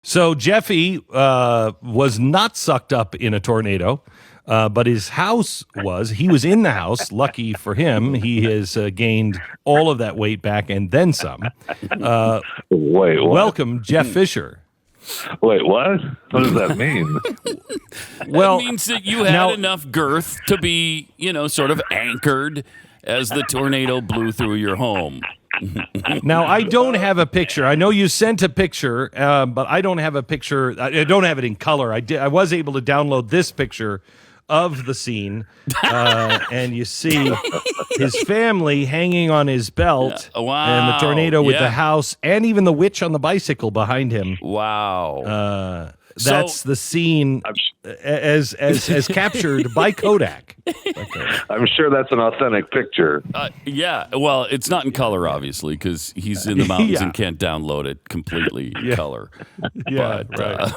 So Jeffy was not sucked up in a tornado, but his house was. He was in the house. Lucky for him, he has gained all of that weight back and then some. Wait, what? Welcome, Jeff Fisher. Wait, what? What does that mean? Well, It means that you had enough girth to be, sort of anchored as the tornado blew through your home. Now, I don't have a picture. I know you sent a picture, but I don't have a picture. I don't have it in color. I was able to download this picture of the scene, and you see his family hanging on his belt, Wow. and the tornado with the house, and even the witch on the bicycle behind him. Wow. That's the scene as captured by Kodak. I'm sure that's an authentic picture. Yeah, well, it's not in color, obviously, because he's in the mountains and can't download it completely in color. Yeah, right.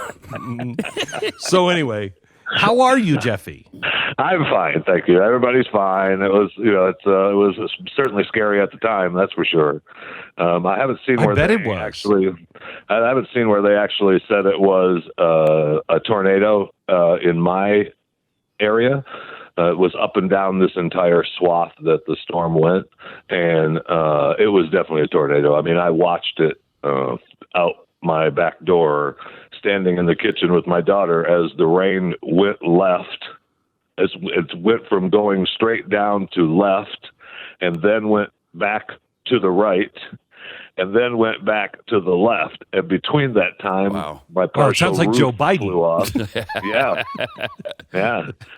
So anyway, how are you, Jeffy? I'm fine, thank you. Everybody's fine. It was, it was certainly scary at the time, that's for sure. I haven't seen where I haven't seen where they actually said it was a tornado in my area. It was up and down this entire swath that the storm went, and it was definitely a tornado. I mean, I watched it out my back door, standing in the kitchen with my daughter as the rain went left. It went from going straight down to left, and then went back to the right, and then went back to the left. And between that time, my partial it sounds like roof Joe Biden flew off. Yeah.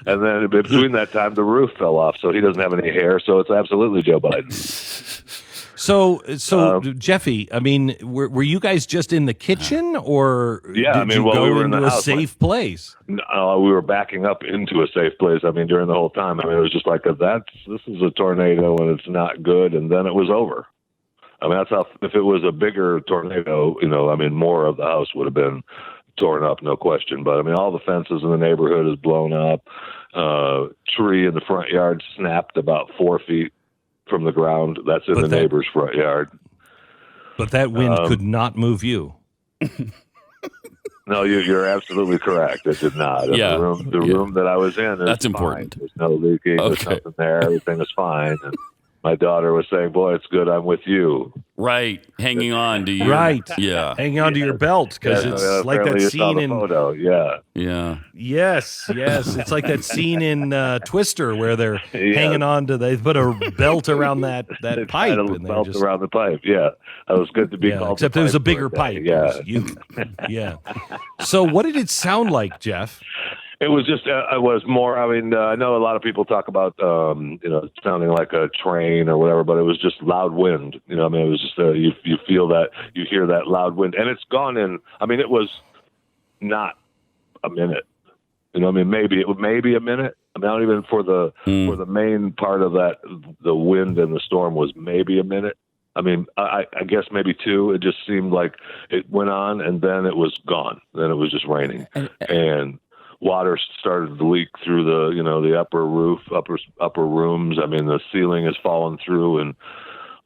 And then between that time, the roof fell off, so he doesn't have any hair. So it's absolutely Joe Biden. So Jeffy, I mean, were you guys just in the kitchen, or did you go we were into in the a house, safe place? No, we were backing up into a safe place. I mean, during the whole time, it was just like, this is a tornado and it's not good. And then it was over. I mean, that's how, if it was a bigger tornado, more of the house would have been torn up, no question. But I mean, all the fences in the neighborhood is blown up. Tree in the front yard snapped about 4 feet from the ground. That's in the neighbor's front yard. But that wind could not move you. No, you're absolutely correct. It did not. The room that I was in, that's fine. important. There's no leaking. Okay. There's nothing there. Everything is fine. And my daughter was saying, "Boy, it's good I'm with you." Right, hanging on to you. Right, yeah, hanging on to your belt, because it's like that scene in photo. Yeah. Yes, it's like that scene in Twister where they're hanging on to. They put a belt around that pipe, and they're just around the pipe. Yeah, that was good to be called. Except it was a bigger pipe. Yeah. So, what did it sound like, Jeff? It was just, it was more, I mean, I know a lot of people talk about, sounding like a train or whatever, but it was just loud wind. It was just, you feel that, you hear that loud wind, and it's gone in, it was not a minute. Maybe a minute. Not even for the main part of that, the wind and the storm was maybe a minute. I guess maybe two. It just seemed like it went on and then it was gone. Then it was just raining. And water started to leak through the upper roof, upper rooms. The ceiling has fallen through in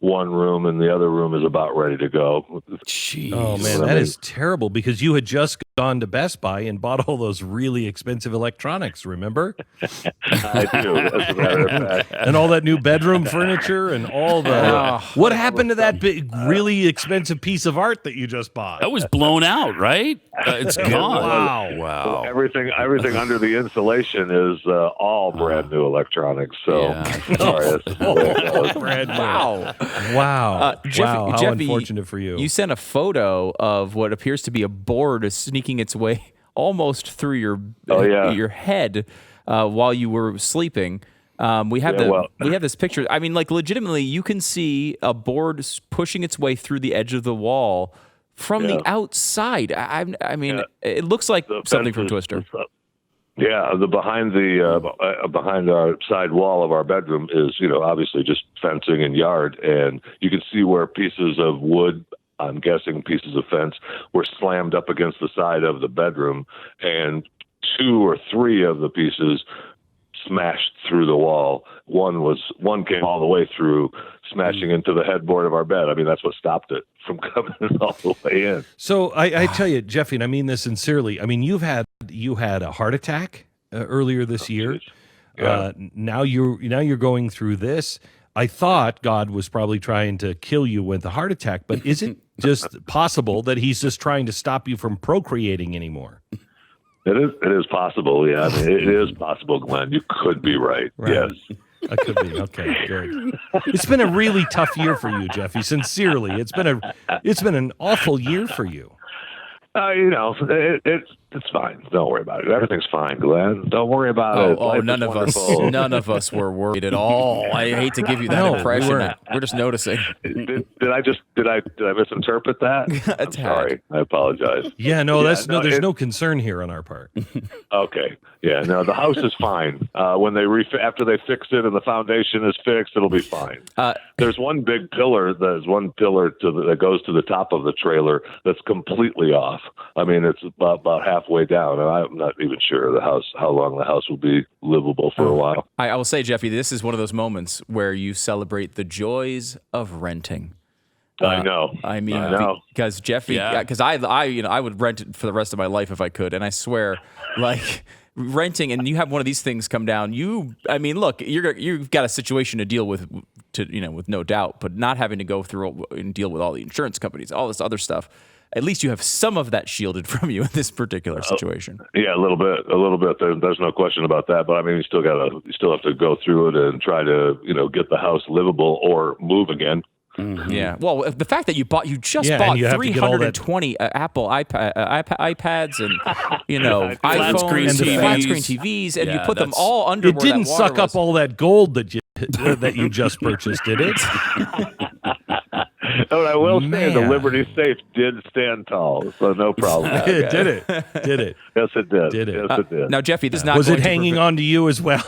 one room, and the other room is about ready to go. Jeez. Oh man, that is terrible, because you had just gone to Best Buy and bought all those really expensive electronics, remember? I do, as a matter of fact. And all that new bedroom furniture and all the... What happened to that big, really expensive piece of art that you just bought? That was blown out, right? It's gone. Wow. Everything under the insulation is all brand new electronics. So, brand new. Wow. Jeffy, How unfortunate for you. You sent a photo of what appears to be a board sneaking its way almost through your head while you were sleeping. We have this picture. Legitimately, you can see a board pushing its way through the edge of the wall from the outside. It looks like something from Twister. Yeah, behind our side wall of our bedroom is, obviously just fencing and yard, and you can see where pieces of wood, I'm guessing pieces of fence, were slammed up against the side of the bedroom, and 2 or 3 of the pieces smashed through the wall. One came all the way through, smashing into the headboard of our bed. I mean, that's what stopped it from coming all the way in. So I tell you, Jeffy, and I mean this sincerely. I mean, you had a heart attack earlier this year. Yeah. Now you're going through this. I thought God was probably trying to kill you with a heart attack, but is it just possible that he's just trying to stop you from procreating anymore? It is possible. Yeah, I mean, it is possible, Glenn. You could be right. Yes. I could be. Okay, good. It's been a really tough year for you, Jeffy. Sincerely, it's been an awful year for you. It's fine. Don't worry about it. Everything's fine, Glenn. Don't worry about it. Oh, none of us were worried at all. I hate to give you that impression. We're just noticing. Did I misinterpret that? I'm sorry. I apologize. Yeah, no, there's no concern here on our part. Okay. Yeah, no, the house is fine. When after they fix it and the foundation is fixed, it'll be fine. There's one big pillar. There's one pillar that goes to the top of the trailer that's completely off. I mean, it's about halfway down, and I'm not even sure how long the house will be livable for a while. I will say, Jeffy, this is one of those moments where you celebrate the joys of renting. I know. I mean, because Jeffy, because I would rent it for the rest of my life if I could, and I swear, like renting, and you have one of these things come down. Look, you've got a situation to deal with, with no doubt, but not having to go through and deal with all the insurance companies, all this other stuff. At least you have some of that shielded from you in this particular situation. Yeah, a little bit. There's no question about that. But I mean, you still have to go through it and try to, get the house livable or move again. Mm-hmm. Yeah. Well, the fact that you bought 320 Apple iPads and iPhones, flat screen TVs, and you put them all under. It didn't suck up all that gold that you just purchased, did it? But I will say the Liberty safe did stand tall, so no problem. Did it? Yes, it did. Yes, it did. Now, Jeffy, this is not. Was it hanging on to you as well?